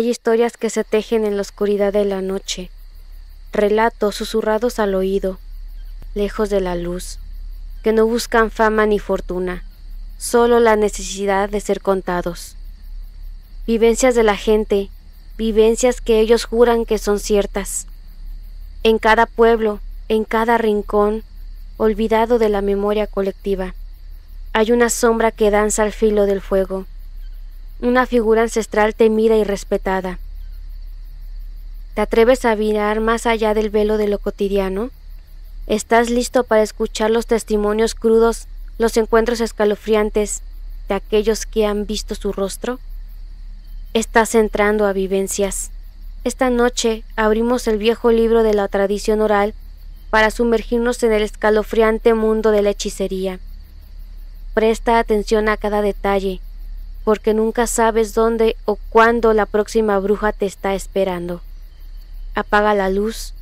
Hay historias que se tejen en la oscuridad de la noche, relatos susurrados al oído, lejos de la luz, que no buscan fama ni fortuna, solo la necesidad de ser contados. Vivencias de la gente, vivencias que ellos juran que son ciertas. En cada pueblo, en cada rincón, olvidado de la memoria colectiva, hay una sombra que danza al filo del fuego, una figura ancestral temida y respetada. ¿Te atreves a mirar más allá del velo de lo cotidiano? ¿Estás listo para escuchar los testimonios crudos, los encuentros escalofriantes de aquellos que han visto su rostro? Estás entrando a vivencias. Esta noche abrimos el viejo libro de la tradición oral para sumergirnos en el escalofriante mundo de la hechicería. Presta atención a cada detalle, porque nunca sabes dónde o cuándo la próxima bruja te está esperando. Apaga la luz,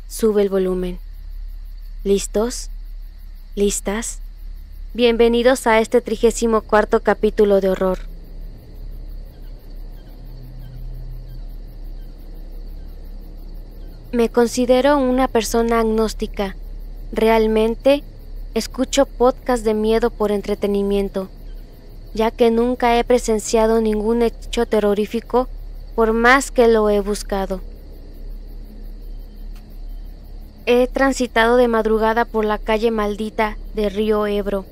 sube el volumen. ¿Listos? ¿Listas? Bienvenidos a este 34º capítulo de horror. Me considero una persona agnóstica. Realmente escucho podcasts de miedo por entretenimiento, ya que nunca he presenciado ningún hecho terrorífico por más que lo he buscado. He transitado de madrugada por la calle maldita de Río Ebro,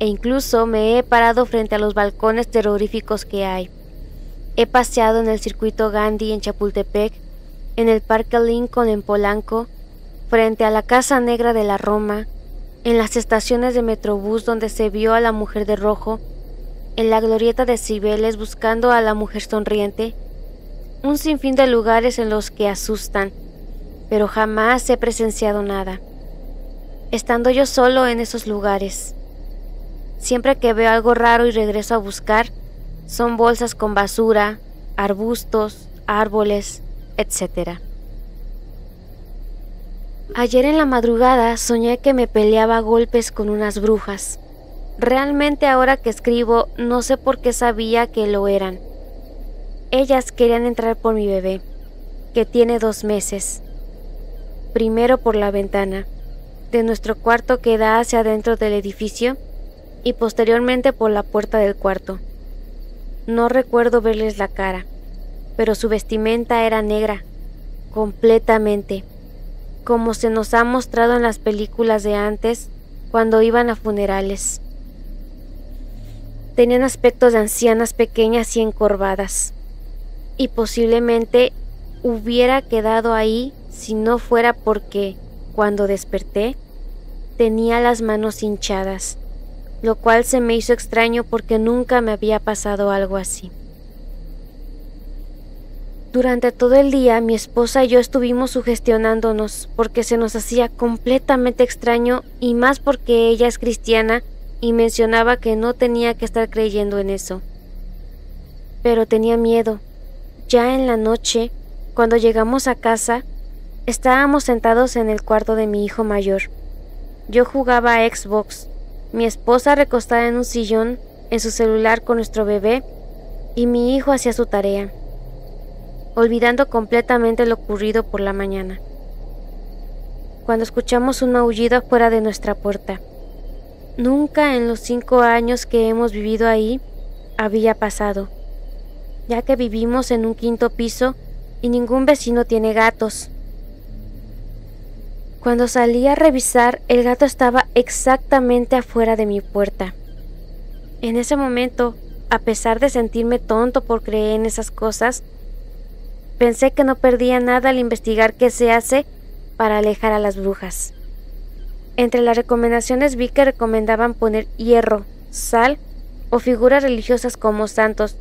e incluso me he parado frente a los balcones terroríficos que hay. He paseado en el circuito Gandhi en Chapultepec, en el Parque Lincoln en Polanco, frente a la Casa Negra de la Roma, en las estaciones de Metrobús donde se vio a la mujer de rojo, en la glorieta de Cibeles buscando a la mujer sonriente, un sinfín de lugares en los que asustan, pero jamás he presenciado nada, estando yo solo en esos lugares. Siempre que veo algo raro y regreso a buscar, son bolsas con basura, arbustos, árboles, etc. Ayer en la madrugada soñé que me peleaba a golpes con unas brujas. Realmente ahora que escribo no sé por qué sabía que lo eran. Ellas querían entrar por mi bebé, que tiene 2 meses. Primero por la ventana de nuestro cuarto que da hacia adentro del edificio y posteriormente por la puerta del cuarto. No recuerdo verles la cara, pero su vestimenta era negra, completamente, como se nos ha mostrado en las películas de antes cuando iban a funerales. Tenían aspectos de ancianas pequeñas y encorvadas, y posiblemente hubiera quedado ahí si no fuera porque, cuando desperté, tenía las manos hinchadas, lo cual se me hizo extraño porque nunca me había pasado algo así. Durante todo el día, mi esposa y yo estuvimos sugestionándonos porque se nos hacía completamente extraño y más porque ella es cristiana y mencionaba que no tenía que estar creyendo en eso. Pero tenía miedo. Ya en la noche, cuando llegamos a casa, estábamos sentados en el cuarto de mi hijo mayor. Yo jugaba a Xbox, mi esposa recostada en un sillón, en su celular con nuestro bebé, y mi hijo hacía su tarea, olvidando completamente lo ocurrido por la mañana, cuando escuchamos un aullido afuera de nuestra puerta. Nunca en los 5 años que hemos vivido ahí había pasado, ya que vivimos en un 5º piso y ningún vecino tiene gatos. Cuando salí a revisar, el gato estaba exactamente afuera de mi puerta. En ese momento, a pesar de sentirme tonto por creer en esas cosas, pensé que no perdía nada al investigar qué se hace para alejar a las brujas. Entre las recomendaciones vi que recomendaban poner hierro, sal o figuras religiosas como santos,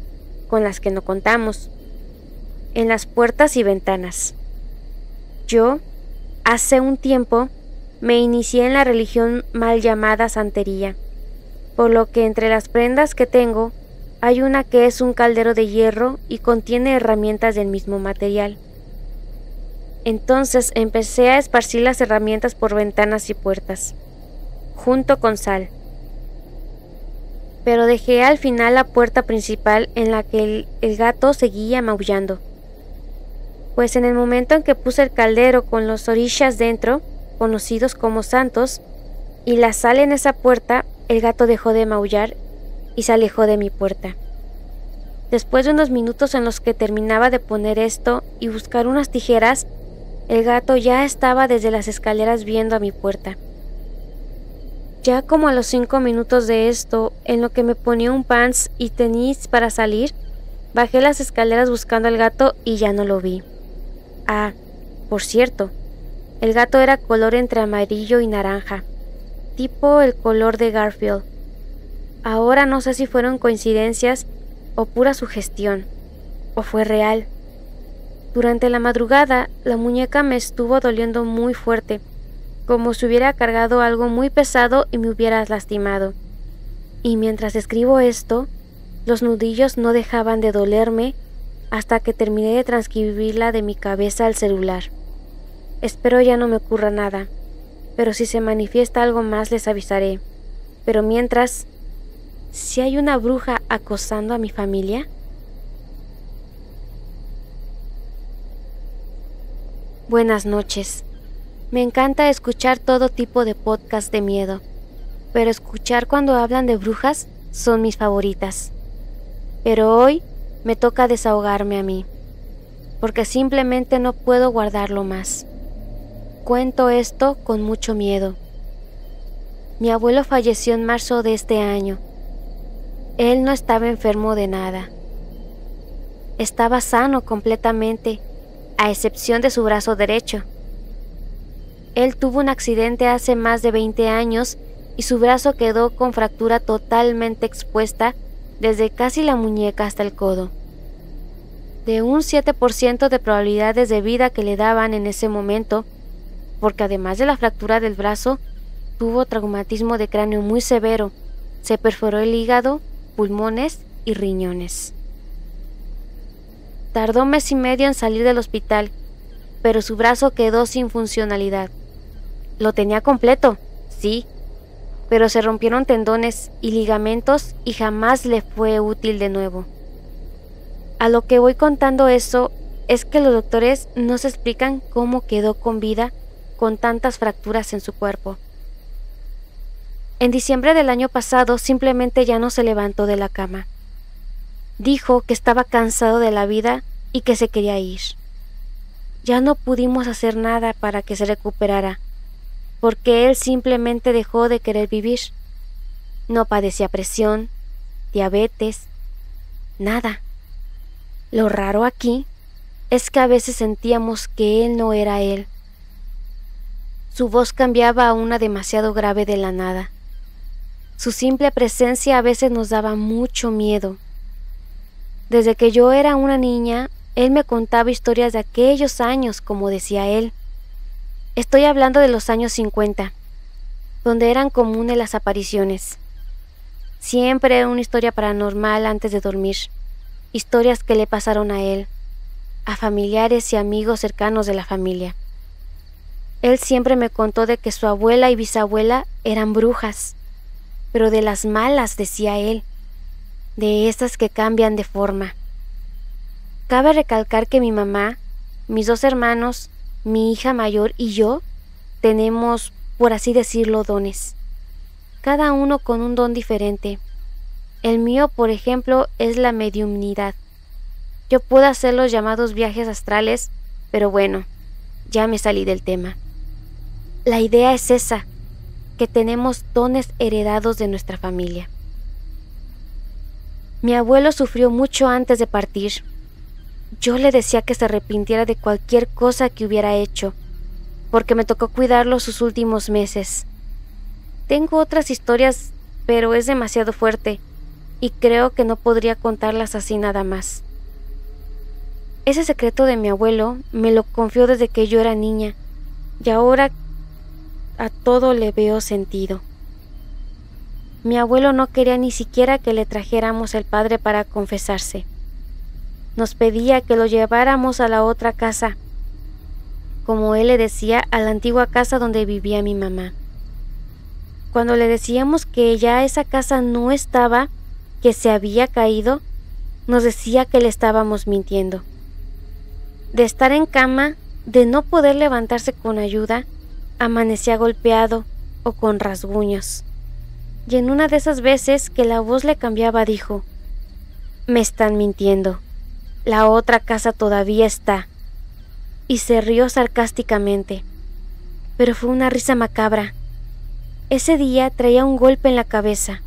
con las que no contamos, en las puertas y ventanas. Yo, hace un tiempo, me inicié en la religión mal llamada santería, por lo que entre las prendas que tengo hay una que es un caldero de hierro y contiene herramientas del mismo material. Entonces empecé a esparcir las herramientas por ventanas y puertas, junto con sal. pero dejé al final la puerta principal en la que el gato seguía maullando. Pues en el momento en que puse el caldero con los orishas dentro, conocidos como santos, y la sal en esa puerta, el gato dejó de maullar y se alejó de mi puerta. Después de unos minutos en los que terminaba de poner esto y buscar unas tijeras, el gato ya estaba desde las escaleras viendo a mi puerta. Ya como a los 5 minutos de esto, en lo que me ponía un pants y tenis para salir, bajé las escaleras buscando al gato y ya no lo vi. Ah, por cierto, el gato era color entre amarillo y naranja, tipo el color de Garfield. Ahora no sé si fueron coincidencias o pura sugestión, o fue real. Durante la madrugada, la muñeca me estuvo doliendo muy fuerte, como si hubiera cargado algo muy pesado y me hubiera lastimado. Y mientras escribo esto, los nudillos no dejaban de dolerme hasta que terminé de transcribirla de mi cabeza al celular. Espero ya no me ocurra nada, pero si se manifiesta algo más les avisaré. Pero mientras, ¿si hay una bruja acosando a mi familia? Buenas noches. Me encanta escuchar todo tipo de podcast de miedo, pero escuchar cuando hablan de brujas son mis favoritas. Pero hoy me toca desahogarme a mí, porque simplemente no puedo guardarlo más. Cuento esto con mucho miedo. Mi abuelo falleció en marzo de este año. Él no estaba enfermo de nada. Estaba sano completamente, a excepción de su brazo derecho. Él tuvo un accidente hace más de 20 años y su brazo quedó con fractura totalmente expuesta desde casi la muñeca hasta el codo. De un 7% de probabilidades de vida que le daban en ese momento, porque además de la fractura del brazo, tuvo traumatismo de cráneo muy severo, se perforó el hígado, pulmones y riñones. Tardó 1 mes y medio en salir del hospital, pero su brazo quedó sin funcionalidad. Lo tenía completo, sí, pero se rompieron tendones y ligamentos y jamás le fue útil de nuevo. A lo que voy contando eso es que los doctores no se explican cómo quedó con vida con tantas fracturas en su cuerpo. En diciembre del año pasado simplemente ya no se levantó de la cama. Dijo que estaba cansado de la vida y que se quería ir. Ya no pudimos hacer nada para que se recuperara, porque él simplemente dejó de querer vivir. No padecía presión, diabetes, nada. Lo raro aquí es que a veces sentíamos que él no era él. Su voz cambiaba a una demasiado grave de la nada. Su simple presencia a veces nos daba mucho miedo. Desde que yo era una niña, él me contaba historias de aquellos años, como decía él. Estoy hablando de los años 50, donde eran comunes las apariciones. Siempre era una historia paranormal antes de dormir, historias que le pasaron a él, a familiares y amigos cercanos de la familia. Él siempre me contó de que su abuela y bisabuela eran brujas, pero de las malas, decía él, de esas que cambian de forma. Cabe recalcar que mi mamá, mis 2 hermanos, mi hija mayor y yo tenemos, por así decirlo, dones. Cada uno con un don diferente. El mío, por ejemplo, es la mediumnidad. Yo puedo hacer los llamados viajes astrales, pero bueno, ya me salí del tema. La idea es esa, que tenemos dones heredados de nuestra familia. Mi abuelo sufrió mucho antes de partir. Yo le decía que se arrepintiera de cualquier cosa que hubiera hecho, porque me tocó cuidarlo sus últimos meses. Tengo otras historias, pero es demasiado fuerte, y creo que no podría contarlas así nada más. Ese secreto de mi abuelo me lo confió desde que yo era niña, y ahora a todo le veo sentido. Mi abuelo no quería ni siquiera que le trajéramos el padre para confesarse. Nos pedía que lo lleváramos a la otra casa, como él le decía, a la antigua casa donde vivía mi mamá. Cuando le decíamos que ya esa casa no estaba, que se había caído, nos decía que le estábamos mintiendo. De estar en cama, de no poder levantarse con ayuda, amanecía golpeado o con rasguños. Y en una de esas veces que la voz le cambiaba dijo: «Me están mintiendo, la otra casa todavía está». Y se rió sarcásticamente, pero fue una risa macabra. Ese día traía un golpe en la cabeza.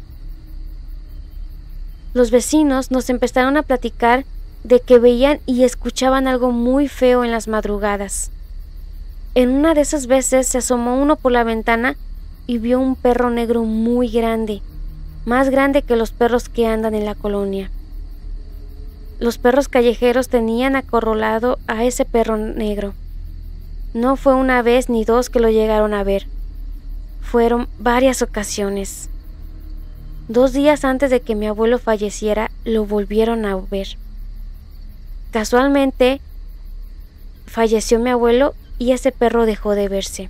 Los vecinos nos empezaron a platicar de que veían y escuchaban algo muy feo en las madrugadas. En una de esas veces se asomó uno por la ventana y vio un perro negro muy grande, más grande que los perros que andan en la colonia. Los perros callejeros tenían acorralado a ese perro negro. No fue una vez ni dos que lo llegaron a ver. Fueron varias ocasiones. 2 días antes de que mi abuelo falleciera, lo volvieron a ver. Casualmente, falleció mi abuelo y ese perro dejó de verse.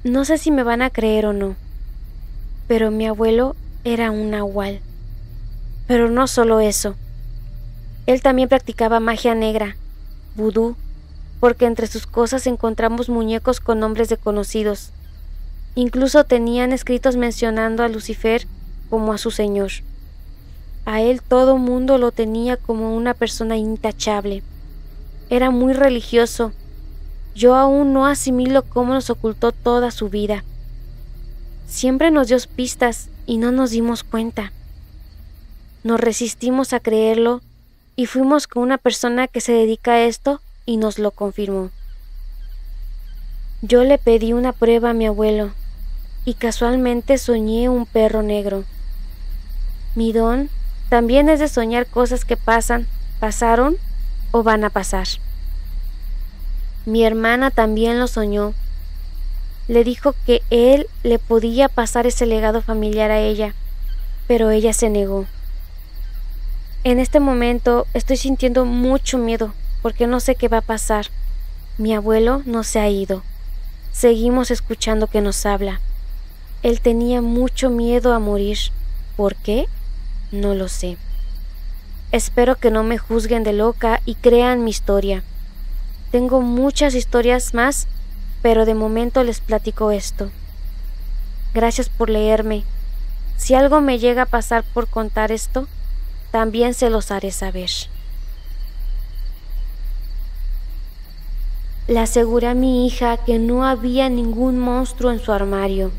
No sé si me van a creer o no, pero mi abuelo era un nahual. Pero no solo eso. Él también practicaba magia negra, vudú, porque entre sus cosas encontramos muñecos con nombres de conocidos. Incluso tenían escritos mencionando a Lucifer como a su señor. A él todo mundo lo tenía como una persona intachable. Era muy religioso. Yo aún no asimilo cómo nos ocultó toda su vida. Siempre nos dio pistas y no nos dimos cuenta. Nos resistimos a creerlo y fuimos con una persona que se dedica a esto y nos lo confirmó. Yo le pedí una prueba a mi abuelo y casualmente soñé un perro negro. Mi don también es de soñar cosas que pasaron o van a pasar. Mi hermana también lo soñó. Le dijo que él le podía pasar ese legado familiar a ella, pero ella se negó. En este momento estoy sintiendo mucho miedo porque no sé qué va a pasar. Mi abuelo no se ha ido. Seguimos escuchando que nos habla. Él tenía mucho miedo a morir. ¿Por qué? No lo sé. Espero que no me juzguen de loca y crean mi historia. Tengo muchas historias más, pero de momento les platico esto. Gracias por leerme. Si algo me llega a pasar por contar esto, también se los haré saber. Le aseguré a mi hija que no había ningún monstruo en su armario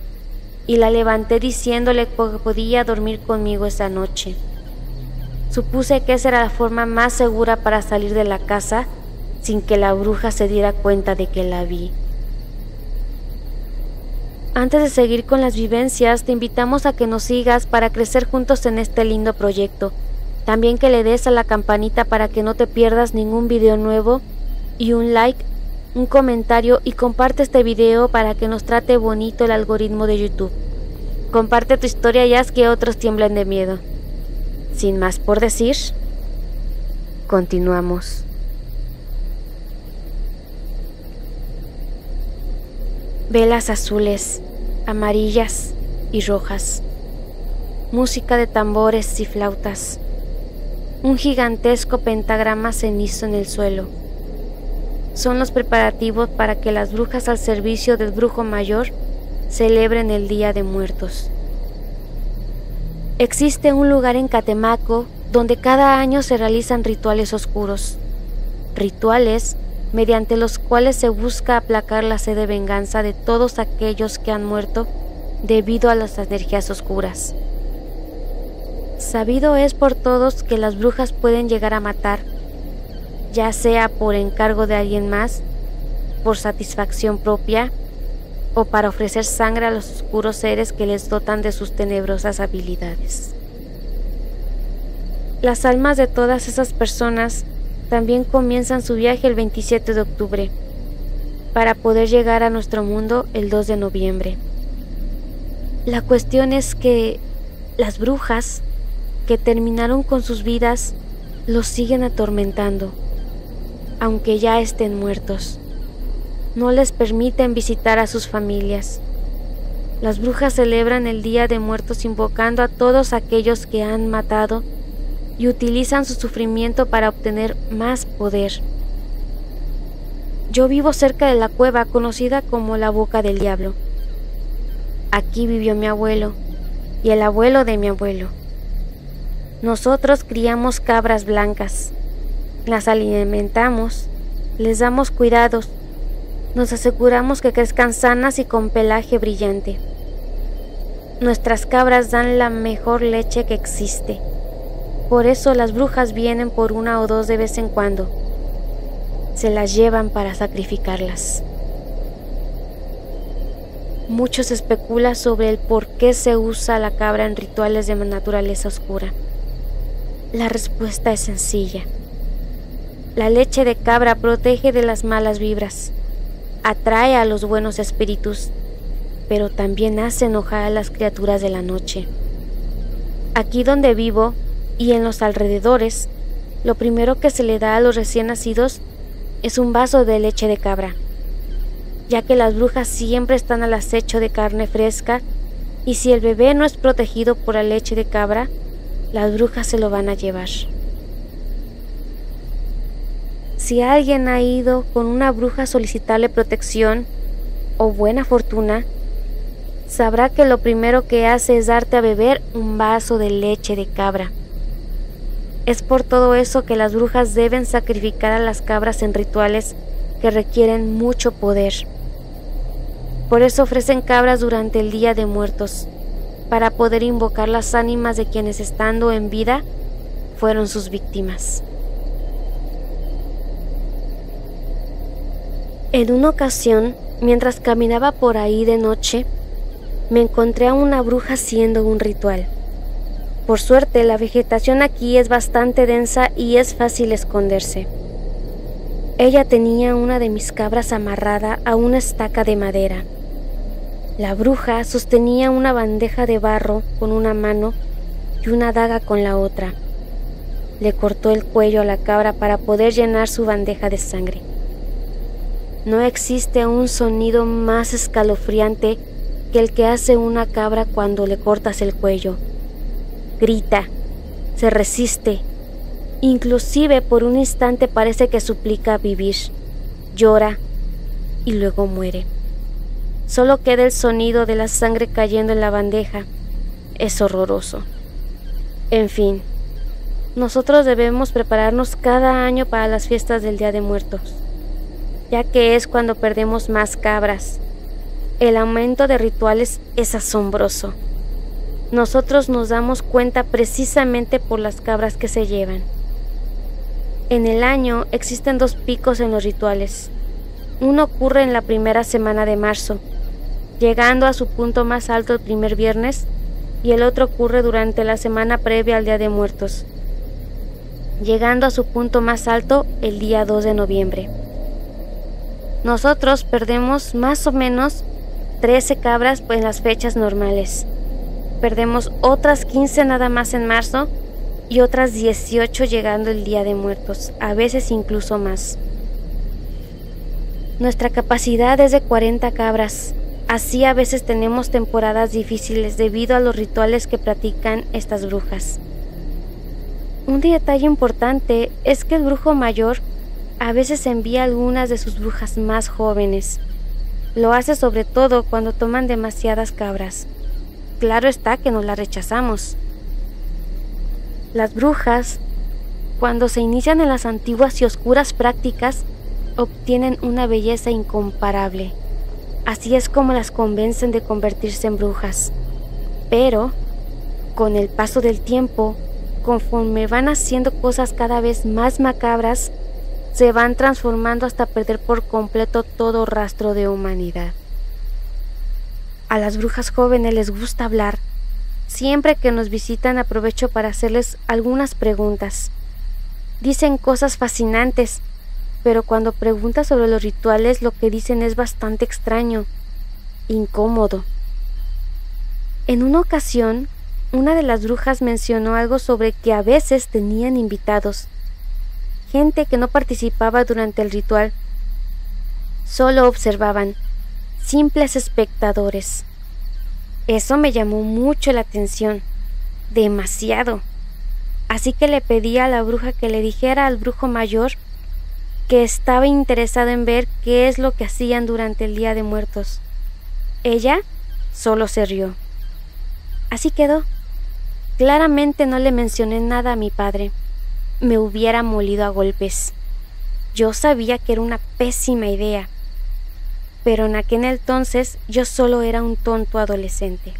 y la levanté diciéndole que podía dormir conmigo esa noche. Supuse que esa era la forma más segura para salir de la casa sin que la bruja se diera cuenta de que la vi. Antes de seguir con las vivencias, te invitamos a que nos sigas para crecer juntos en este lindo proyecto. También que le des a la campanita para que no te pierdas ningún video nuevo y un like, un comentario y comparte este video para que nos trate bonito el algoritmo de YouTube. Comparte tu historia y haz que otros tiemblen de miedo. Sin más por decir, continuamos. Velas azules, amarillas y rojas. Música de tambores y flautas. Un gigantesco pentagrama cenizo en el suelo. Son los preparativos para que las brujas al servicio del brujo mayor celebren el Día de Muertos. Existe un lugar en Catemaco donde cada año se realizan rituales oscuros. Rituales mediante los cuales se busca aplacar la sed de venganza de todos aquellos que han muerto debido a las energías oscuras. Sabido es por todos que las brujas pueden llegar a matar, ya sea por encargo de alguien más, por satisfacción propia o para ofrecer sangre a los oscuros seres que les dotan de sus tenebrosas habilidades. Las almas de todas esas personas también comienzan su viaje el 27 de octubre, para poder llegar a nuestro mundo el 2 de noviembre. La cuestión es que las brujas que terminaron con sus vidas los siguen atormentando, aunque ya estén muertos. No les permiten visitar a sus familias. las brujas celebran el Día de Muertos invocando a todos aquellos que han matado y utilizan su sufrimiento para obtener más poder. Yo vivo cerca de la cueva conocida como la Boca del Diablo. Aquí vivió mi abuelo y el abuelo de mi abuelo. Nosotros criamos cabras blancas, las alimentamos, les damos cuidados, nos aseguramos que crezcan sanas y con pelaje brillante. Nuestras cabras dan la mejor leche que existe. Por eso las brujas vienen por una o dos de vez en cuando. Se las llevan para sacrificarlas. Muchos especulan sobre el por qué se usa la cabra en rituales de naturaleza oscura. La respuesta es sencilla. La leche de cabra protege de las malas vibras, atrae a los buenos espíritus, pero también hace enojar a las criaturas de la noche. Aquí donde vivo y en los alrededores, lo primero que se le da a los recién nacidos es un vaso de leche de cabra, ya que las brujas siempre están al acecho de carne fresca y si el bebé no es protegido por la leche de cabra, las brujas se lo van a llevar. Si alguien ha ido con una bruja a solicitarle protección o buena fortuna, sabrá que lo primero que hace es darte a beber un vaso de leche de cabra. Es por todo eso que las brujas deben sacrificar a las cabras en rituales que requieren mucho poder. Por eso ofrecen cabras durante el Día de Muertos, para poder invocar las ánimas de quienes estando en vida fueron sus víctimas. En una ocasión, mientras caminaba por ahí de noche, me encontré a una bruja haciendo un ritual. Por suerte, la vegetación aquí es bastante densa y es fácil esconderse. Ella tenía una de mis cabras amarrada a una estaca de madera. La bruja sostenía una bandeja de barro con una mano y una daga con la otra. Le cortó el cuello a la cabra para poder llenar su bandeja de sangre. No existe un sonido más escalofriante que el que hace una cabra cuando le cortas el cuello. Grita, se resiste, inclusive por un instante parece que suplica vivir, llora y luego muere. Solo queda el sonido de la sangre cayendo en la bandeja. Es horroroso. En fin, nosotros debemos prepararnos cada año para las fiestas del Día de Muertos, ya que es cuando perdemos más cabras. El aumento de rituales es asombroso. Nosotros nos damos cuenta precisamente por las cabras que se llevan. En el año existen 2 picos en los rituales. Uno ocurre en la primera semana de marzo, llegando a su punto más alto el primer viernes, y el otro ocurre durante la semana previa al Día de Muertos, llegando a su punto más alto el día 2 de noviembre. Nosotros perdemos más o menos 13 cabras en las fechas normales. Perdemos otras 15 nada más en marzo y otras 18 llegando el Día de Muertos, a veces incluso más. Nuestra capacidad es de 40 cabras, así a veces tenemos temporadas difíciles debido a los rituales que practican estas brujas. Un detalle importante es que el brujo mayor a veces envía algunas de sus brujas más jóvenes. Lo hace sobre todo cuando toman demasiadas cabras. Claro está que no las rechazamos. Las brujas, cuando se inician en las antiguas y oscuras prácticas, obtienen una belleza incomparable. Así es como las convencen de convertirse en brujas. Pero, con el paso del tiempo, conforme van haciendo cosas cada vez más macabras, se van transformando hasta perder por completo todo rastro de humanidad. A las brujas jóvenes les gusta hablar. Siempre que nos visitan aprovecho para hacerles algunas preguntas. Dicen cosas fascinantes, pero cuando preguntas sobre los rituales lo que dicen es bastante extraño, incómodo. En una ocasión, una de las brujas mencionó algo sobre que a veces tenían invitados, gente que no participaba durante el ritual, solo observaban, simples espectadores. Eso me llamó mucho la atención, demasiado. Así que le pedí a la bruja que le dijera al brujo mayor que estaba interesado en ver qué es lo que hacían durante el Día de Muertos. Ella solo se rió. Así quedó. Claramente no le mencioné nada a mi padre. Me hubiera molido a golpes. Yo sabía que era una pésima idea, pero en aquel entonces yo solo era un tonto adolescente.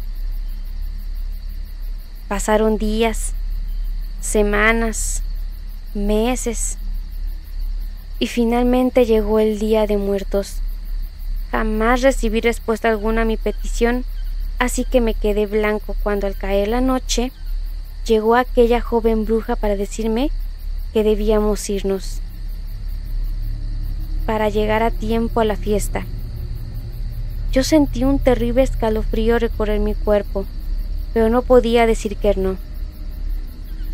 Pasaron días, semanas, meses, y finalmente llegó el Día de Muertos. Jamás recibí respuesta alguna a mi petición, así que me quedé blanco cuando al caer la noche llegó aquella joven bruja para decirme que debíamos irnos para llegar a tiempo a la fiesta. Yo sentí un terrible escalofrío recorrer mi cuerpo, pero no podía decir que no.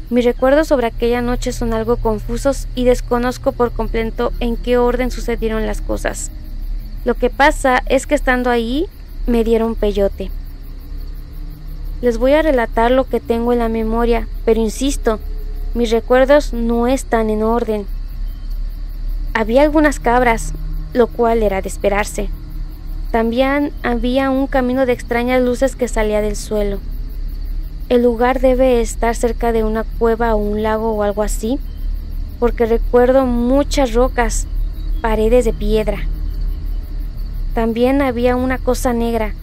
Mis recuerdos sobre aquella noche son algo confusos y desconozco por completo en qué orden sucedieron las cosas. Lo que pasa es que estando ahí me dieron peyote. Les voy a relatar lo que tengo en la memoria, pero insisto, mis recuerdos no están en orden. Había algunas cabras, lo cual era de esperarse. También había un camino de extrañas luces que salía del suelo. El lugar debe estar cerca de una cueva o un lago o algo así, porque recuerdo muchas rocas, paredes de piedra. También había una cosa negra.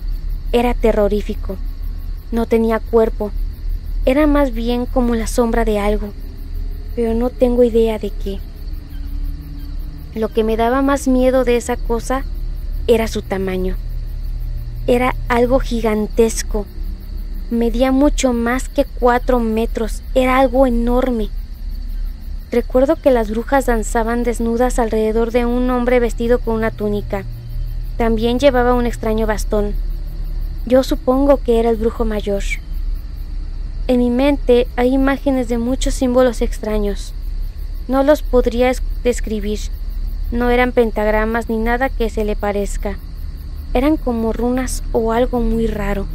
Era terrorífico. No tenía cuerpo. Era más bien como la sombra de algo, pero no tengo idea de qué. Lo que me daba más miedo de esa cosa era su tamaño. Era algo gigantesco. Medía mucho más que 4 metros. Era algo enorme. Recuerdo que las brujas danzaban desnudas alrededor de un hombre vestido con una túnica. También llevaba un extraño bastón. Yo supongo que era el brujo mayor. En mi mente hay imágenes de muchos símbolos extraños. No los podría describir. No eran pentagramas ni nada que se le parezca. Eran como runas o algo muy raro.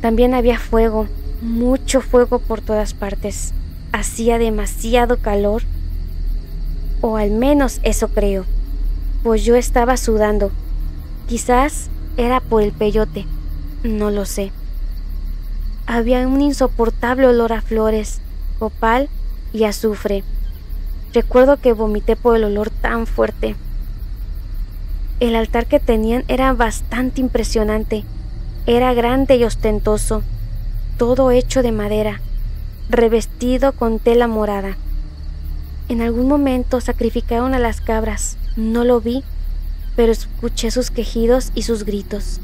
También había fuego, mucho fuego por todas partes. Hacía demasiado calor, o al menos eso creo, pues yo estaba sudando. Quizás era por el peyote, no lo sé. Había un insoportable olor a flores, copal y azufre. Recuerdo que vomité por el olor tan fuerte. El altar que tenían era bastante impresionante. Era grande y ostentoso, todo hecho de madera, revestido con tela morada. En algún momento sacrificaron a las cabras. No lo vi, pero escuché sus quejidos y sus gritos.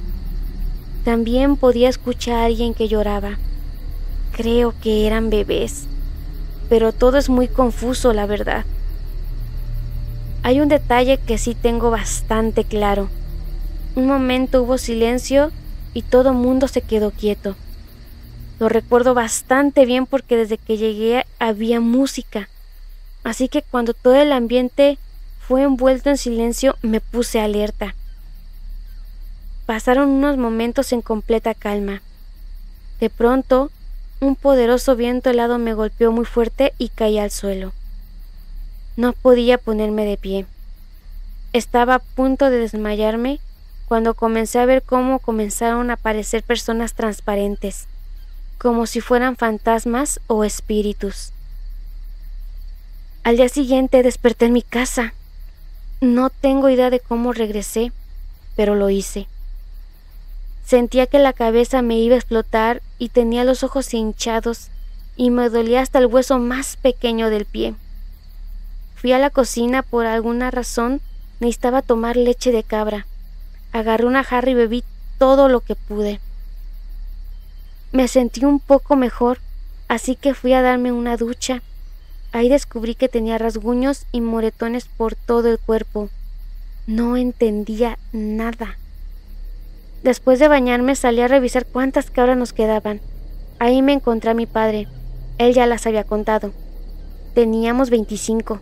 También podía escuchar a alguien que lloraba. Creo que eran bebés, pero todo es muy confuso, la verdad. Hay un detalle que sí tengo bastante claro. Un momento hubo silencio y todo mundo se quedó quieto. Lo recuerdo bastante bien porque desde que llegué había música. Así que cuando todo el ambiente fue envuelto en silencio, me puse alerta. Pasaron unos momentos en completa calma. De pronto, un poderoso viento helado me golpeó muy fuerte y caí al suelo. No podía ponerme de pie. Estaba a punto de desmayarme cuando comencé a ver cómo comenzaron a aparecer personas transparentes, como si fueran fantasmas o espíritus. Al día siguiente desperté en mi casa. No tengo idea de cómo regresé, pero lo hice. Sentía que la cabeza me iba a explotar y tenía los ojos hinchados y me dolía hasta el hueso más pequeño del pie. Fui a la cocina. Por alguna razón necesitaba tomar leche de cabra. Agarré una jarra y bebí todo lo que pude. Me sentí un poco mejor, así que fui a darme una ducha. Ahí descubrí que tenía rasguños y moretones por todo el cuerpo. No entendía nada. Después de bañarme salí a revisar cuántas cabras nos quedaban. Ahí me encontré a mi padre. Él ya las había contado. Teníamos 25.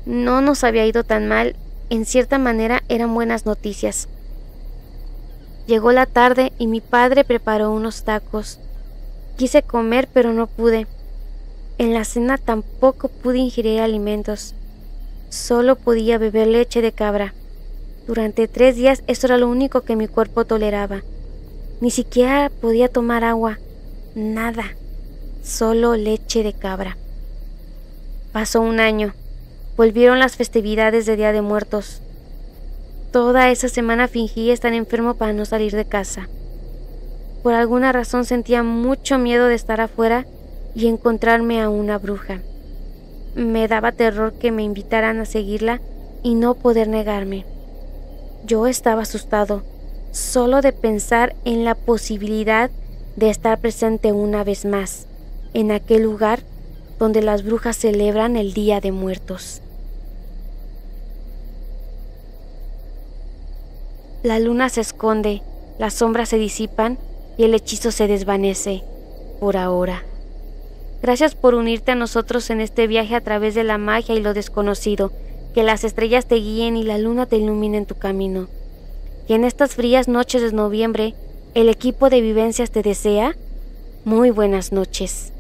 No nos había ido tan mal. En cierta manera eran buenas noticias. Llegó la tarde y mi padre preparó unos tacos. Quise comer, pero no pude. En la cena tampoco pude ingerir alimentos. Solo podía beber leche de cabra. Durante 3 días eso era lo único que mi cuerpo toleraba. Ni siquiera podía tomar agua. Nada. Solo leche de cabra. Pasó un año. Volvieron las festividades de Día de Muertos. Toda esa semana fingí estar enfermo para no salir de casa. Por alguna razón sentía mucho miedo de estar afuera y encontrarme a una bruja. Me daba terror que me invitaran a seguirla y no poder negarme. Yo estaba asustado, solo de pensar en la posibilidad de estar presente una vez más, en aquel lugar donde las brujas celebran el Día de Muertos. La luna se esconde, las sombras se disipan y el hechizo se desvanece, por ahora. Gracias por unirte a nosotros en este viaje a través de la magia y lo desconocido. Que las estrellas te guíen y la luna te ilumine en tu camino. Y en estas frías noches de noviembre, el equipo de Vivencias te desea muy buenas noches.